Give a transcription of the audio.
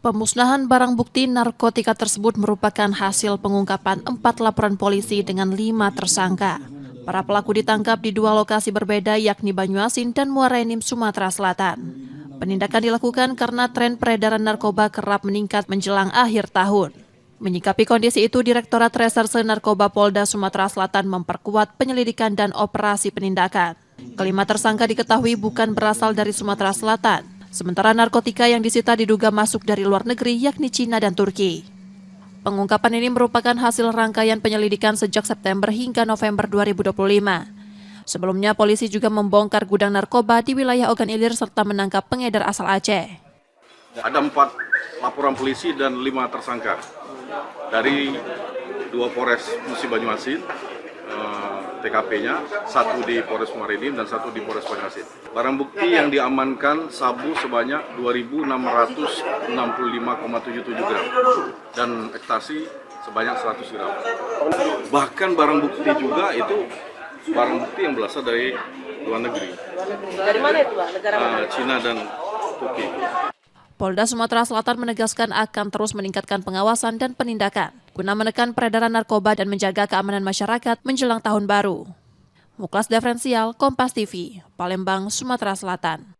Pemusnahan barang bukti narkotika tersebut merupakan hasil pengungkapan 4 laporan polisi dengan 5 tersangka. Para pelaku ditangkap di 2 lokasi berbeda yakni Banyuasin dan Muara Enim, Sumatera Selatan. Penindakan dilakukan karena tren peredaran narkoba kerap meningkat menjelang akhir tahun. Menyikapi kondisi itu, Direktorat Reserse Narkoba Polda Sumatera Selatan memperkuat penyelidikan dan operasi penindakan. Kelima tersangka diketahui bukan berasal dari Sumatera Selatan. Sementara narkotika yang disita diduga masuk dari luar negeri yakni Cina dan Turki. Pengungkapan ini merupakan hasil rangkaian penyelidikan sejak September hingga November 2025. Sebelumnya polisi juga membongkar gudang narkoba di wilayah Ogan Ilir serta menangkap pengedar asal Aceh. Ada 4 laporan polisi dan 5 tersangka dari 2 Polres Musi Banyuasin, TKP-nya, 1 di Polres Muara Enim dan 1 di Polres Banyuasin. Barang bukti yang diamankan sabu sebanyak 2.665,77 gram dan ekstasi sebanyak 100 gram. Bahkan barang bukti juga itu barang bukti yang berasal dari luar negeri. Dari mana itu, Pak? Negara mana? Cina dan Turki. Polda Sumatera Selatan menegaskan akan terus meningkatkan pengawasan dan penindakan guna menekan peredaran narkoba dan menjaga keamanan masyarakat menjelang tahun baru. Muklas Diferensial, Kompas TV, Palembang, Sumatera Selatan.